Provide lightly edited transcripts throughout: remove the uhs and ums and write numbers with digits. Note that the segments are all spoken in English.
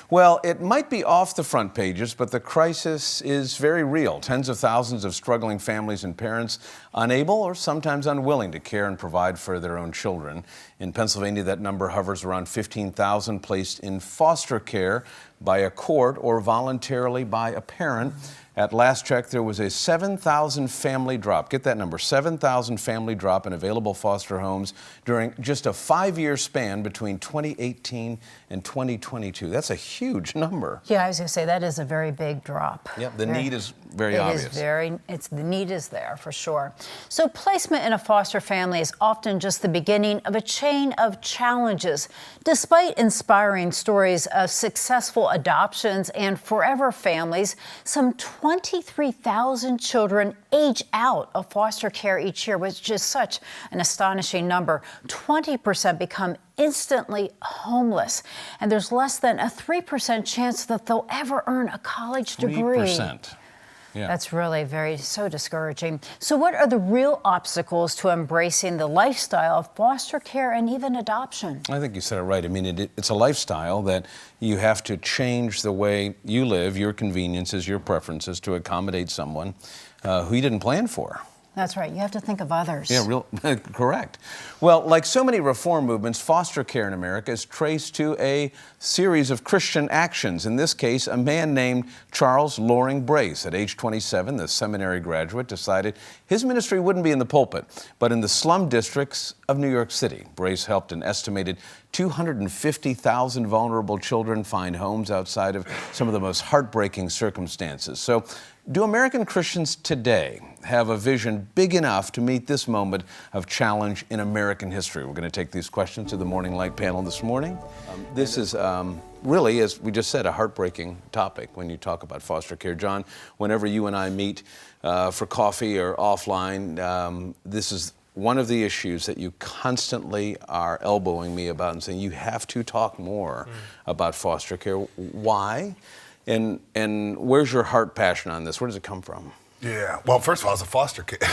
Well, it might be off the front pages, but the crisis is very real. Tens of thousands of struggling families and parents unable or sometimes unwilling to care and provide for their own children. In Pennsylvania, that number hovers around 15,000 placed in foster care by a court or voluntarily by a parent. At last check, there was a 7,000 family drop. Get that number, 7,000 family drop in available foster homes during just a 5-year span between 2018 and 2022. That's a huge number. Yeah, I was going to say that is a very big drop. Yep, the need is very obvious. The need is there for sure. So placement in a foster family is often just the beginning of a chain of challenges. Despite inspiring stories of successful adoptions and forever families, some 23,000 children age out of foster care each year, which is such an astonishing number. 20% become instantly homeless, and there's less than a 3% chance that they'll ever earn a college degree. 3%. Yeah. That's really so discouraging. So what are the real obstacles to embracing the lifestyle of foster care and even adoption? I think you said it right. I mean, it's a lifestyle that you have to change the way you live, your conveniences, your preferences to accommodate someone who you didn't plan for. That's right. You have to think of others. Yeah, correct. Well, like so many reform movements, foster care in America is traced to a series of Christian actions. In this case, a man named Charles Loring Brace. At age 27, the seminary graduate decided his ministry wouldn't be in the pulpit, but in the slum districts of New York City. Brace helped an estimated 250,000 vulnerable children find homes outside of some of the most heartbreaking circumstances. So, do American Christians today have a vision big enough to meet this moment of challenge in American history? We're going to take these questions to the Morning Light panel this morning. This is really, as we just said, a heartbreaking topic when you talk about foster care. John, whenever you and I meet for coffee or offline, this is one of the issues that you constantly are elbowing me about and saying you have to talk more about foster care. Why? And where's your heart passion on this? Where does it come from? Yeah, well, first of all, I was a foster kid.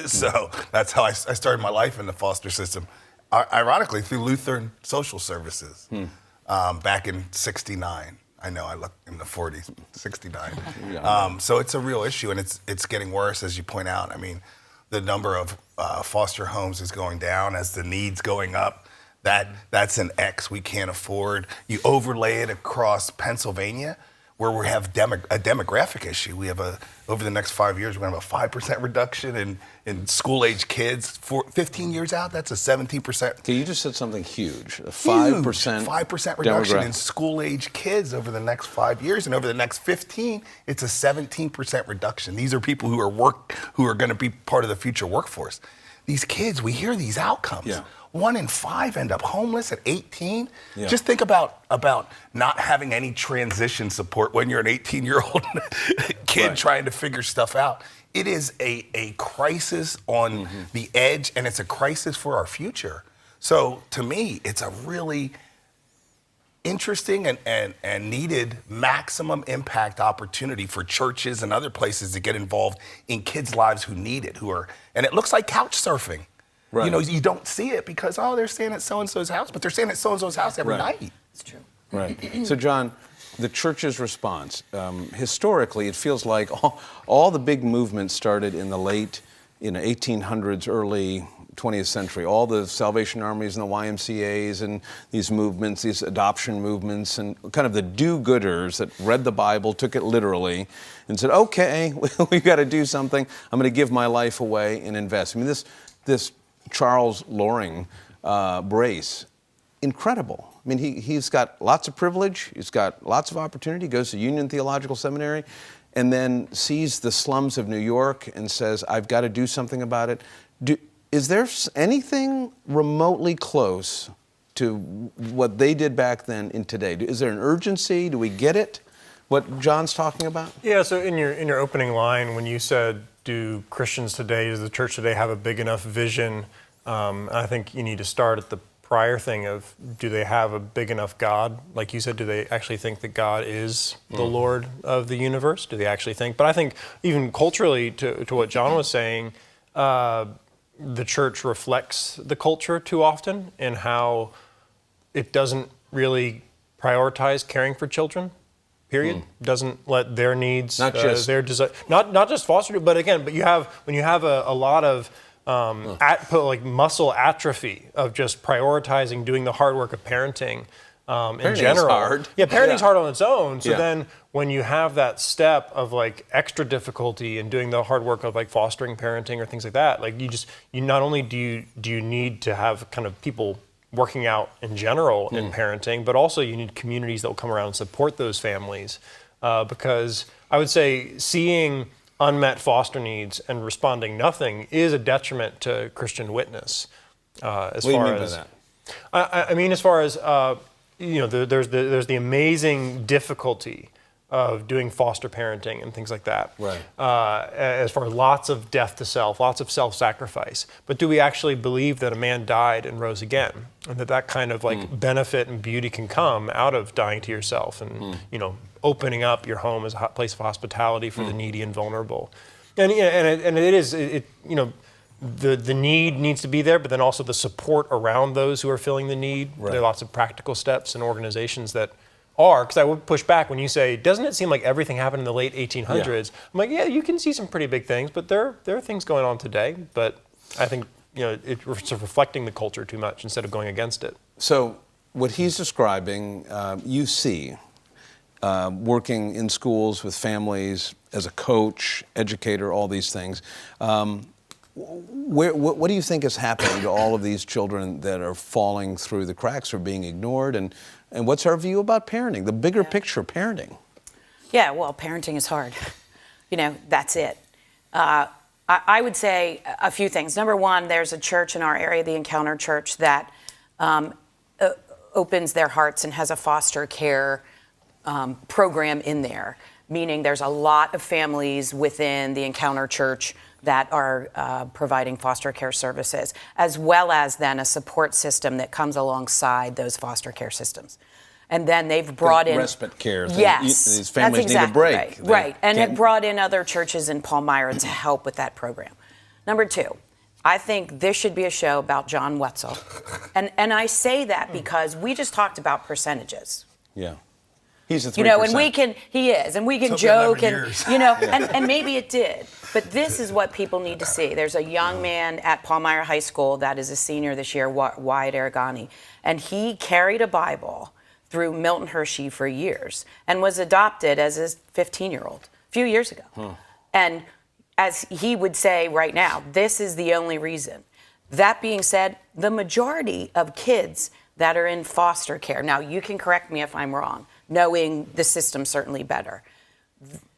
So that's how I started my life in the foster system. Ironically, through Lutheran Social Services back in '69. I know I look in the 40s, 69. So it's a real issue, and it's getting worse, as you point out. I mean, the number of foster homes is going down as the need's going up. That's an X we can't afford. You overlay it across Pennsylvania, where we have a demographic issue. We have over the next 5 years, we're going to have a 5% reduction in school-age kids. 15 years out, that's a 17%. Okay, you just said something huge. A 5% reduction in school-age kids over the next 5 years, and over the next 15, it's a 17% reduction. These are people who are going to be part of the future workforce. These kids, we hear these outcomes. Yeah. 1 in 5 end up homeless at 18. Yeah. Just think about not having any transition support when you're an 18-year-old kid trying to figure stuff out. It is a crisis on the edge, and it's a crisis for our future. So to me, it's a really interesting and needed maximum impact opportunity for churches and other places to get involved in kids' lives who need it, and it looks like couch surfing. Right. You know, you don't see it because, they're staying at so-and-so's house, but they're staying at so-and-so's house every night. It's true. Right. So, John, the church's response, historically, it feels like all the big movements started in the late 1800s, early 20th century. All the Salvation Armies and the YMCAs and these movements, these adoption movements, and kind of the do-gooders that read the Bible, took it literally, and said, okay, we've got to do something. I'm going to give my life away and invest. I mean, this Charles Loring Brace, incredible. I mean, he's got lots of privilege, he's got lots of opportunity, goes to Union Theological Seminary, and then sees the slums of New York and says, I've got to do something about it. Is there anything remotely close to what they did back then in today? Is there an urgency? Do we get it, what John's talking about? Yeah, so in your opening line, when you said, do Christians today, does the church today have a big enough vision? I think you need to start at the prior thing of, do they have a big enough God? Like you said, do they actually think that God is the Lord of the universe? Do they actually think? But I think even culturally, to what John was saying, the church reflects the culture too often in how it doesn't really prioritize caring for children. Period. Doesn't let their needs, Not just their desire, not just foster, but again, when you have a lot of like muscle atrophy of just prioritizing doing the hard work of parenting. In general, hard. Yeah, parenting's hard on its own. So Yeah. then, when you have that step of like extra difficulty in doing the hard work of like fostering parenting or things like that, like you not only do you need to have kind of people working out in general in parenting, but also you need communities that will come around and support those families, because I would say seeing unmet foster needs and responding nothing is a detriment to Christian witness. What do you mean by that? I mean, as far as there's the amazing difficulty of doing foster parenting and things like that. Right. As far as lots of death to self, lots of self-sacrifice. But do we actually believe that a man died and rose again, and that kind of like benefit and beauty can come out of dying to yourself and opening up your home as a place of hospitality for the needy and vulnerable, and the need needs to be there, but then also the support around those who are feeling the need. Right. There are lots of practical steps and organizations that are, because I would push back when you say, doesn't it seem like everything happened in the late 1800s? Yeah. I'm like, yeah, you can see some pretty big things, but there are things going on today. But I think it's reflecting the culture too much instead of going against it. So what he's describing, you see, working in schools with families as a coach, educator, all these things. What do you think is happening to all of these children that are falling through the cracks or being ignored? And what's our view about parenting, the bigger picture of parenting? Yeah, well, parenting is hard. That's it. I would say a few things. Number one, there's a church in our area, the Encounter Church, that opens their hearts and has a foster care program in there, meaning there's a lot of families within the Encounter Church that are providing foster care services, as well as then a support system that comes alongside those foster care systems. And then they've brought in respite care. Yes, These families that's exactly need a break. Right. And have brought in other churches in Palmyra to help with that program. Number two, I think this should be a show about John Wetzel. And I say that because we just talked about percentages. Yeah. He's a 3%. And he is, and we can Took joke 11 and, years. and maybe it did. But this is what people need to see. There's a young man at Palmyra High School that is a senior this year, Wyatt Aragani, and he carried a Bible through Milton Hershey for years and was adopted as a 15-year-old a few years ago. And as he would say right now, this is the only reason. That being said, the majority of kids that are in foster care, now you can correct me if I'm wrong, knowing the system certainly better,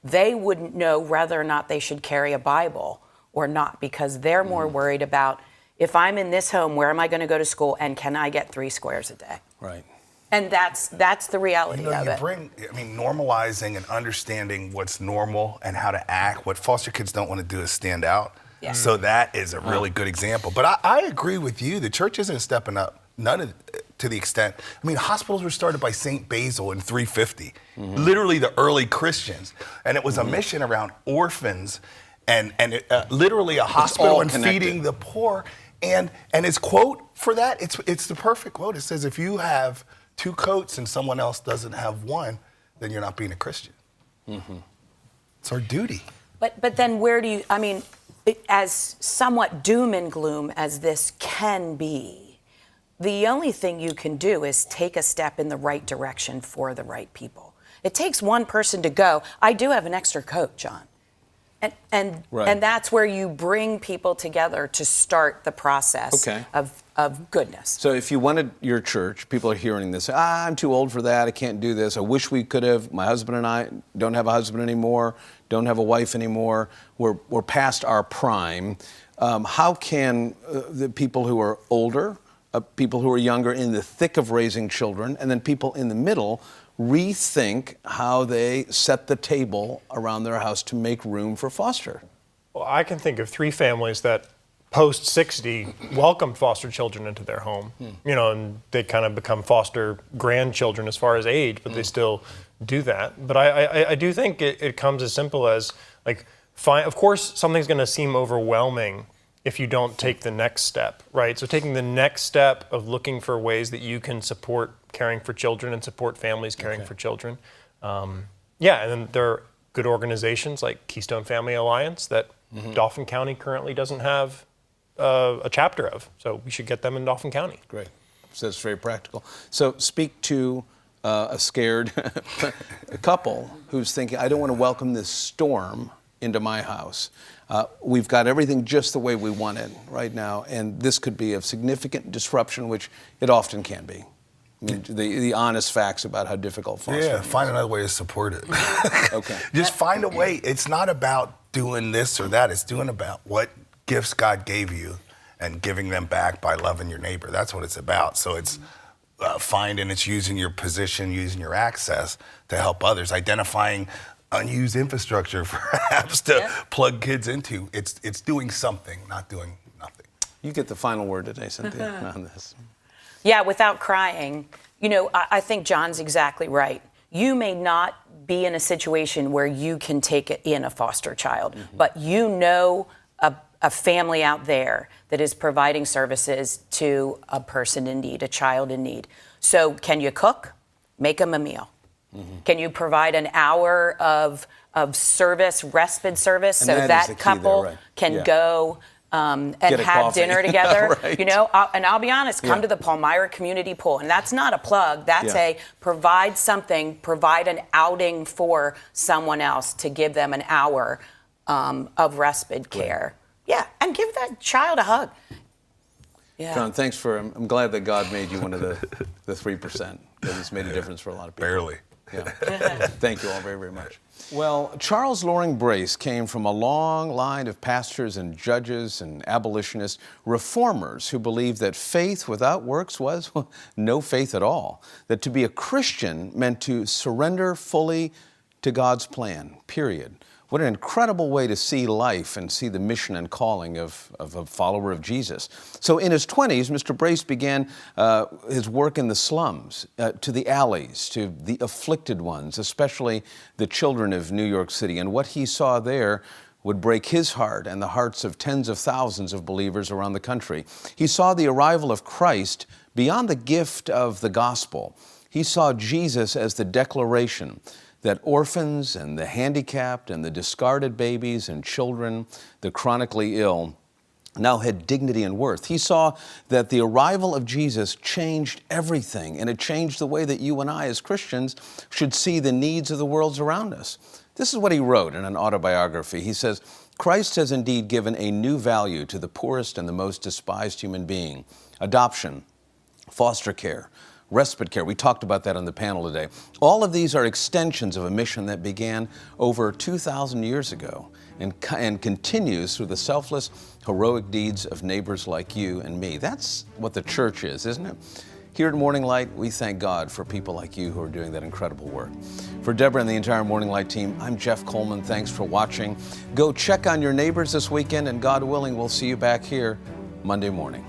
they wouldn't know whether or not they should carry a Bible or not, because they're more worried about, if I'm in this home, where am I going to go to school, and can I get 3 squares a day? Right. And that's the reality of it. Normalizing and understanding what's normal and how to act. What foster kids don't want to do is stand out. Yeah. So that is a really good example. But I agree with you. The church isn't stepping up. To the extent, hospitals were started by St. Basil in 350, literally the early Christians. And it was a mission around orphans and literally a hospital and feeding the poor. And his quote for that, it's the perfect quote. It says, if you have 2 coats and someone else doesn't have one, then you're not being a Christian. It's our duty. But then where do you, as somewhat doom and gloom as this can be, the only thing you can do is take a step in the right direction for the right people. It takes one person to go, I do have an extra coat, John. And that's where you bring people together to start the process of goodness. So if you wanted your church, people are hearing this, I'm too old for that, I can't do this, I wish we could have, my husband and I don't have a husband anymore, don't have a wife anymore, we're past our prime. How can the people who are older, people who are younger, in the thick of raising children, and then people in the middle rethink how they set the table around their house to make room for foster? Well, I can think of 3 families that post-60 welcomed foster children into their home, and they kind of become foster grandchildren as far as age, but they still do that. But I do think it comes as simple as, of course, something's going to seem overwhelming if you don't take the next step, right? So taking the next step of looking for ways that you can support caring for children and support families caring for children. And then there are good organizations like Keystone Family Alliance that Dauphin County currently doesn't have a chapter of. So we should get them in Dauphin County. Great. So that's very practical. So speak to a scared couple who's thinking, I don't want to welcome this storm into my house. We've got everything just the way we want it right now, and this could be of significant disruption, which it often can be. I mean, the honest facts about how difficult fostering is. Find another way to support it. Okay. Just find a way. It's not about doing this or that. It's doing about what gifts God gave you and giving them back by loving your neighbor. That's what it's about. So it's it's using your position, using your access to help others, identifying unused infrastructure perhaps to plug kids into. It's doing something, not doing nothing. You get the final word today, Cynthia, on this. Yeah, without crying, I think John's exactly right. You may not be in a situation where you can take in a foster child, but a family out there that is providing services to a person in need, a child in need. So can you cook? Make them a meal. Can you provide an hour of service, respite service, so that couple can go and have dinner together? Right. And I'll be honest, come to the Palmyra Community Pool. And that's not a plug. That's provide an outing for someone else to give them an hour of respite care. Yeah, and give that child a hug. Yeah. John, thanks I'm glad that God made you one of the 3%, because it's made a difference for a lot of people. Barely. Yeah. Thank you all very, very much. Well, Charles Loring Brace came from a long line of pastors and judges and abolitionists, reformers who believed that faith without works was no faith at all, that to be a Christian meant to surrender fully to God's plan, period. What an incredible way to see life and see the mission and calling of a follower of Jesus. So in his 20s, Mr. Brace began his work in the slums, to the alleys, to the afflicted ones, especially the children of New York City. And what he saw there would break his heart and the hearts of tens of thousands of believers around the country. He saw the arrival of Christ beyond the gift of the gospel. He saw Jesus as the declaration that orphans and the handicapped and the discarded babies and children, the chronically ill, now had dignity and worth. He saw that the arrival of Jesus changed everything, and it changed the way that you and I as Christians should see the needs of the world around us. This is what he wrote in an autobiography. He says, Christ has indeed given a new value to the poorest and the most despised human being. Adoption, foster care, respite care. We talked about that on the panel today. All of these are extensions of a mission that began over 2,000 years ago and continues through the selfless, heroic deeds of neighbors like you and me. That's what the church is, isn't it? Here at Morning Light, we thank God for people like you who are doing that incredible work. For Deborah and the entire Morning Light team, I'm Jeff Coleman. Thanks for watching. Go check on your neighbors this weekend, and God willing, we'll see you back here Monday morning.